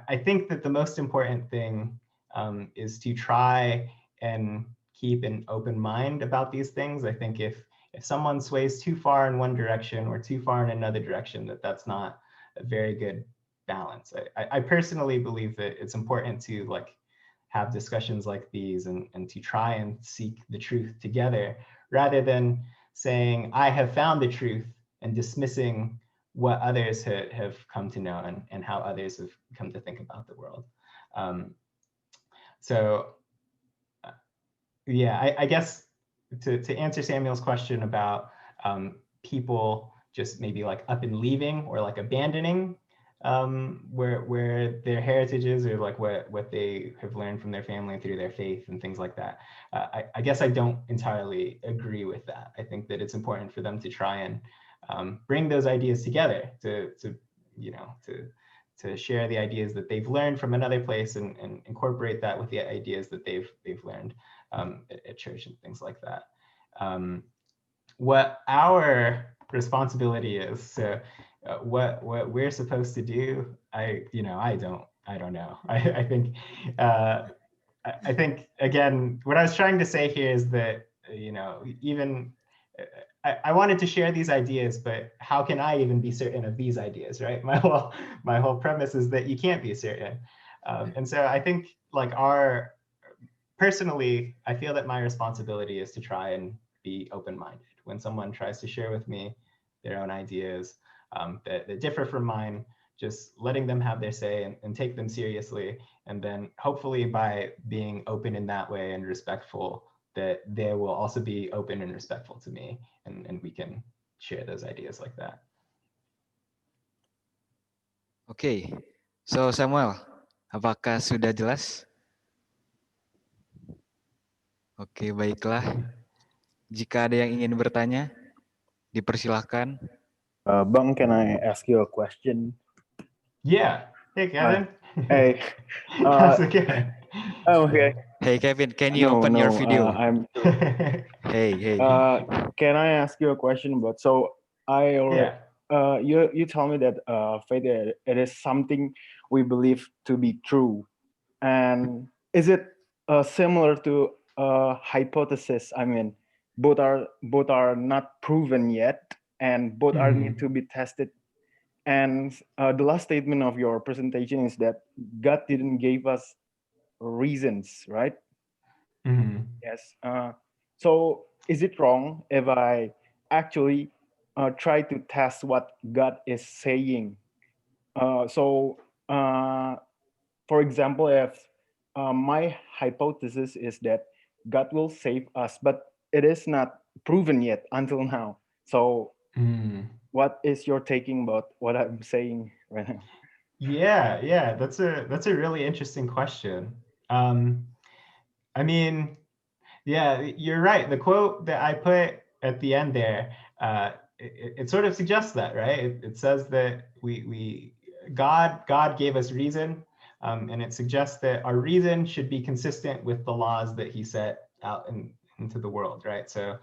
S1: I think that the most important thing is to try and keep an open mind about these things. I think if someone sways too far in one direction or too far in another direction, that's not a very good balance. I personally believe that it's important to have discussions like these and to try and seek the truth together rather than saying I have found the truth and dismissing what others have come to know and how others have come to think about the world. Um, so yeah, I guess to answer Samuel's question about people just maybe up and leaving or abandoning where their heritage is or what they have learned from their family through their faith and things like that. I guess I don't entirely agree with that. I think that it's important for them to try and bring those ideas together to you know to share the ideas that they've learned from another place and incorporate that with the ideas that they've learned at church and things like that. What our responsibility is, so what we're supposed to do, I don't know. I think I think again, what I was trying to say here is that even I wanted to share these ideas, but how can I even be certain of these ideas, right? My whole premise is that you can't be certain, and so I think personally, I feel that my responsibility is to try and be open-minded. When someone tries to share with me their own ideas that differ from mine, just letting them have their say and take them seriously. And then hopefully by being open in that way and respectful, that they will also be open and respectful to me. And we can share those ideas like that.
S2: Oke, so Samuel, apakah sudah jelas? Oke, baiklah. Jika ada yang ingin bertanya, dipersilahkan.
S3: Bang, can I ask you a question?
S1: Yeah. Hey, Kevin.
S3: Hey.
S1: How's it going?
S3: Oh, okay.
S2: Hey Kevin, can you open your video?
S3: I'm.
S2: Hey.
S3: Can I ask you a question about? So I already.
S1: Yeah.
S3: You tell me that faith it is something we believe to be true, and is it similar to a hypothesis? I mean, both are not proven yet, and both are need to be tested. And the last statement of your presentation is that God didn't give us reasons, right?
S1: Mm-hmm.
S3: Yes. So is it wrong if I actually try to test what God is saying? For example, if my hypothesis is that God will save us, but it is not proven yet until now. So what is your taking about what I'm saying right now?
S1: Yeah, that's a really interesting question. I mean, yeah, you're right. The quote that I put at the end there, it sort of suggests that, right? It says that God gave us reason, and it suggests that our reason should be consistent with the laws that He set out into the world, right? So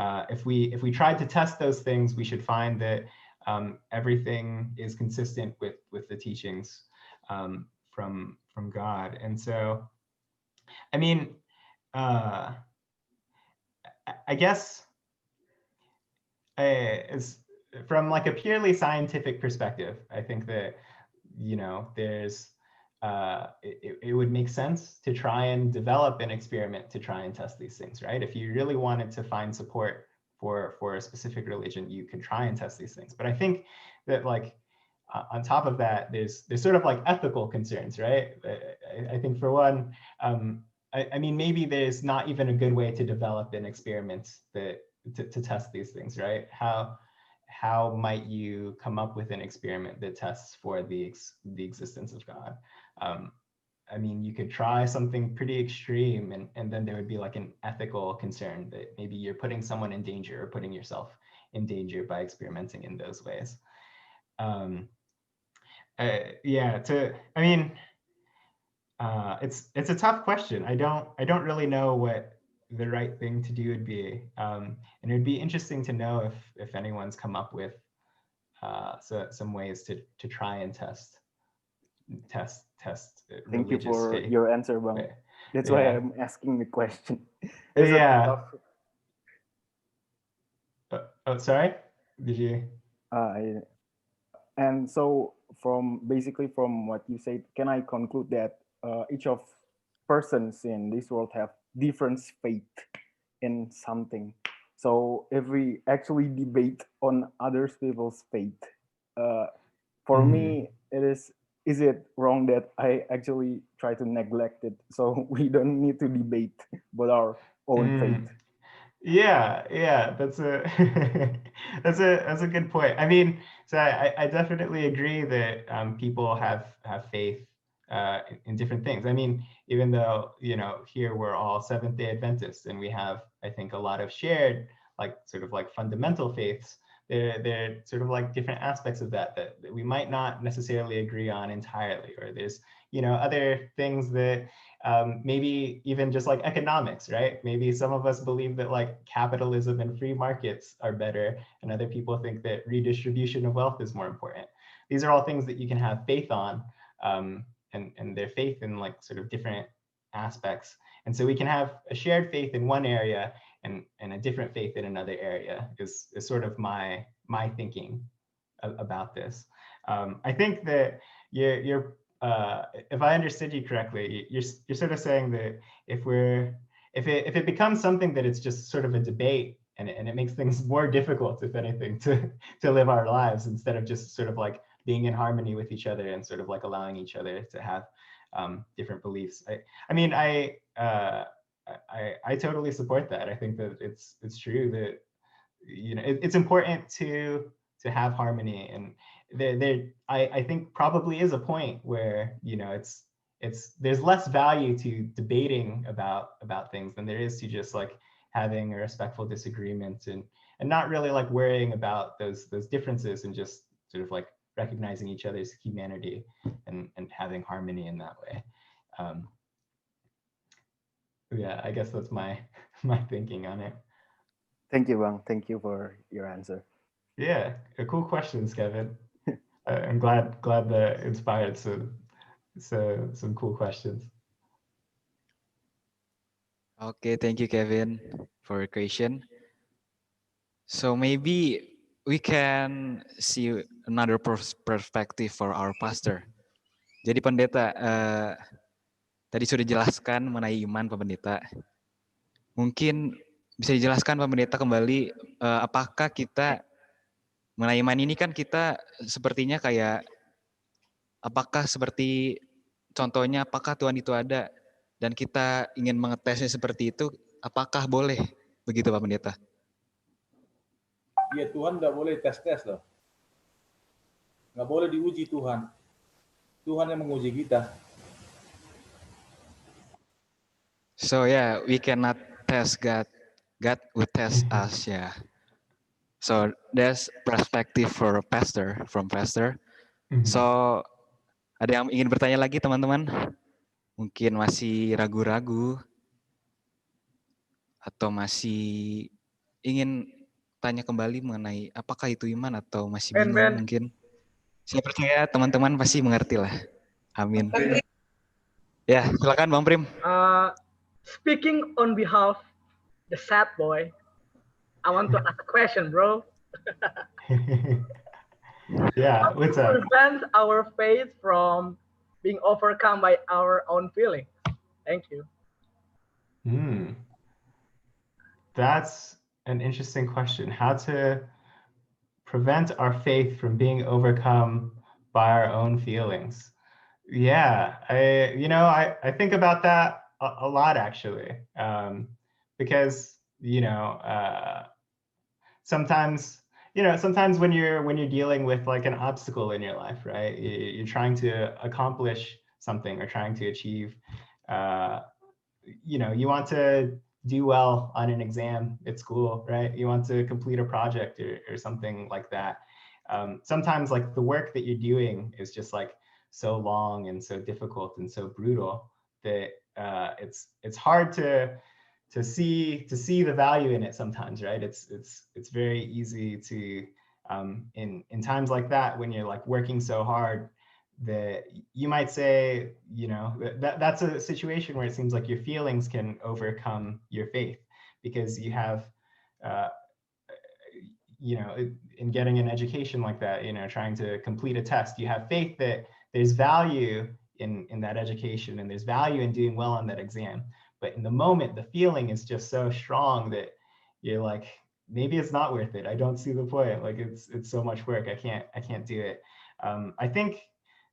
S1: if we tried to test those things, we should find that everything is consistent with the teachings from God. And so, I mean, I guess it's from like a purely scientific perspective. I think that there's it would make sense to try and develop an experiment to try and test these things, right? If you really wanted to find support for a specific religion, you could try and test these things. But I think that like on top of that, there's sort of like ethical concerns, right? I think for one, I mean, maybe there's not even a good way to develop an experiment that to test these things, right? How might you come up with an experiment that tests for the existence of God? I mean, you could try something pretty extreme, and then there would be like an ethical concern that maybe you're putting someone in danger or putting yourself in danger by experimenting in those ways. Yeah, I mean, it's a tough question. I don't really know what the right thing to do would be, and it would be interesting to know if anyone's come up with some ways to try and test
S3: Thank you
S1: religious
S3: for
S1: faith.
S3: your answer, Bang. That's why I'm asking the question.
S1: Yeah. Oh, sorry. Did you?
S3: And so basically from what you said, can I conclude that each of persons in this world have different faith in something? So if we actually debate on other people's faith, for me, is it wrong that I actually try to neglect it? So we don't need to debate about our own faith.
S1: Yeah, that's a that's a good point. I mean, so I definitely agree that people have faith in different things. I mean, even though here we're all Seventh-day Adventists and we have, I think, a lot of shared like sort of like fundamental faiths. They're sort of like different aspects of that we might not necessarily agree on entirely, or there's other things that maybe even just like economics, right? Maybe some of us believe that like capitalism and free markets are better, and other people think that redistribution of wealth is more important. These are all things that you can have faith on, and their faith in like sort of different aspects. And so we can have a shared faith in one area and a different faith in another area is sort of my thinking about this. I think that you're if I understood you correctly, you're sort of saying that if it becomes something that it's just sort of a debate and it makes things more difficult, if anything, to live our lives instead of just sort of like being in harmony with each other and sort of like allowing each other to have different beliefs. I mean, I totally support that. I think that it's true that it's important to have harmony, and I think probably is a point where there's less value to debating about things than there is to just like having a respectful disagreement and not really like worrying about those differences and just sort of like recognizing each other's humanity and having harmony in that way. Yeah, I guess that's my thinking on it.
S3: Thank you, Bang. Thank you for your answer.
S1: Yeah, cool questions, Kevin. I'm glad that inspired some cool questions.
S2: Okay, thank you, Kevin, for your question. So maybe we can see another perspective for our pastor. Jadi pendeta, tadi sudah dijelaskan mengenai iman Pak Pendeta. Mungkin bisa dijelaskan Pak Pendeta kembali, apakah kita mengenai iman ini kan kita sepertinya kayak, apakah seperti contohnya apakah Tuhan itu ada dan kita ingin mengetesnya seperti itu, apakah boleh begitu Pak Pendeta?
S4: Ya, Tuhan nggak boleh tes-tes loh. Nggak boleh diuji Tuhan. Tuhan yang menguji kita.
S2: So yeah, we cannot test God. God will test us, yeah. So that's perspective for a pastor, from pastor. So ada yang ingin bertanya lagi teman-teman? Mungkin masih ragu-ragu atau masih ingin tanya kembali mengenai apakah itu iman atau masih bingung mungkin. Saya percaya teman-teman pasti mengerti lah. Amin. Ya, silakan Bang Prim.
S5: Speaking on behalf the sad boy, I want to ask a question, bro.
S1: Yeah,
S5: How
S1: what's
S5: to
S1: up?
S5: prevent our faith from being overcome by our own feelings? Thank you.
S1: Hmm, that's an interesting question. How to prevent our faith from being overcome by our own feelings. Yeah, I think about that a lot actually, because sometimes sometimes when you're dealing with like an obstacle in your life, right? You're trying to accomplish something or trying to achieve. Uh, you want to do well on an exam at school, right? You want to complete a project or something like that. Sometimes like the work that you're doing is just like so long and so difficult and so brutal that it's hard to see the value in it sometimes, right? It's very easy to in times like that when you're like working so hard that you might say, that's a situation where it seems like your feelings can overcome your faith because you have, uh, in getting an education like that, trying to complete a test, you have faith that there's value in that education and there's value in doing well on that exam. But in the moment, the feeling is just so strong that you're like, maybe it's not worth it. I don't see the point. Like it's so much work. I can't do it. I think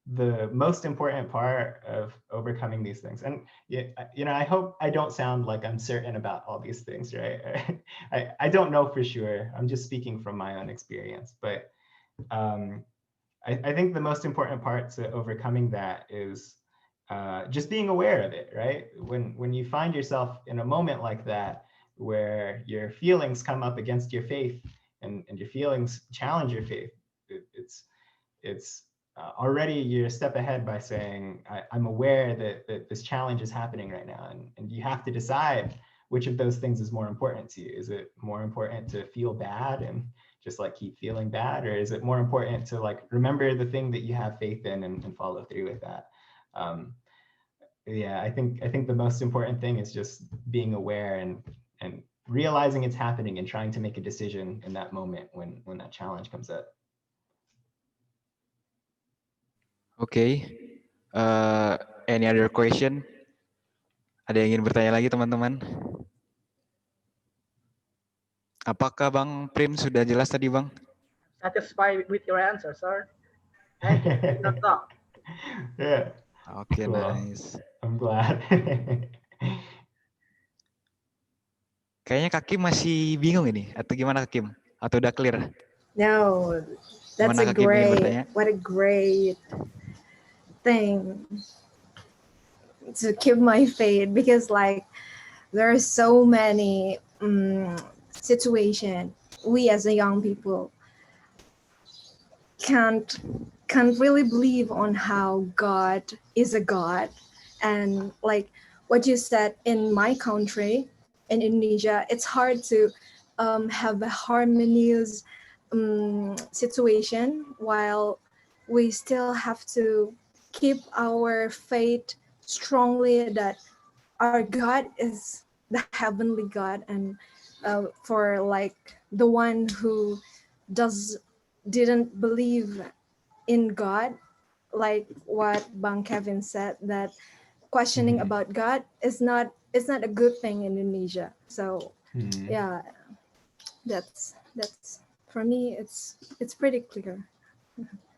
S1: the most important part of overcoming these things, and I hope I don't sound like I'm certain about all these things, right? I don't know for sure. I'm just speaking from my own experience, but um, I think the most important part to overcoming that is just being aware of it, right? When you find yourself in a moment like that, where your feelings come up against your faith and your feelings challenge your faith, it's already you're a step ahead by saying, I'm aware that this challenge is happening right now. And you have to decide which of those things is more important to you. Is it more important to feel bad and just like keep feeling bad? Or is it more important to like remember the thing that you have faith in and follow through with that? Yeah, I think the most important thing is just being aware and realizing it's happening and trying to make a decision in that moment when that challenge comes up.
S2: Okay. Any other question? Ada yang ingin bertanya lagi teman-teman? Apakah Bang Prim sudah jelas tadi Bang?
S5: Satisfied with your answer, sir. Thank you. That's all.
S1: Yeah.
S2: Oke,
S1: Cool.
S2: nice.
S1: I'm glad.
S2: Kayaknya Kak Kim masih bingung ini, atau gimana Kak Kim? Atau udah clear?
S6: No, that's
S2: Gimana
S6: a
S2: Kak Kim ingin
S6: great,
S2: bertanya?
S6: what a great thing to keep my faith, because like there are so many situation we as a young people can't really believe on how God is a God. And like what you said, in my country, in Indonesia, it's hard to have a harmonious situation while we still have to keep our faith strongly that our God is the heavenly God. And for like the one who didn't believe in God, like what Bang Kevin said, that questioning
S1: Mhm.
S6: about God is not, it's not a good thing in Indonesia. So
S1: Mhm.
S6: yeah, that's for me, it's pretty clear.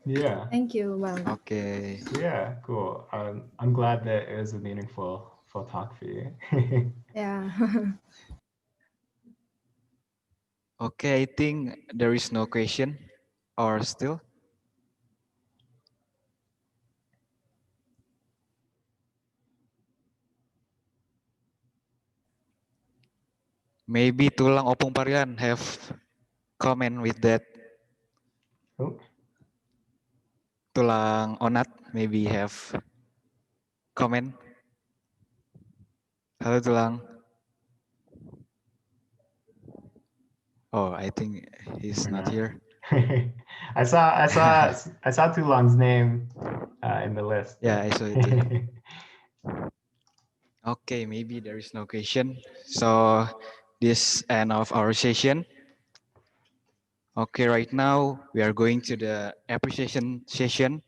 S1: Yeah.
S6: Thank you, Bang.
S2: Oke.
S1: Yeah, cool. I'm glad that it was a meaningful full talk for you.
S6: Yeah.
S2: Okay, I think there is no question or still. Maybe Tulang Opung Parian have comment with that.
S1: Oh,
S2: Tulang Onat maybe have comment. Halo Tulang. Oh, I think he's
S1: or
S2: not
S1: not.
S2: here.
S1: I saw Tulang's name in the list.
S2: Yeah, I saw it too. Okay, maybe there is no question. So this end of our session. Okay, right now we are going to the appreciation session.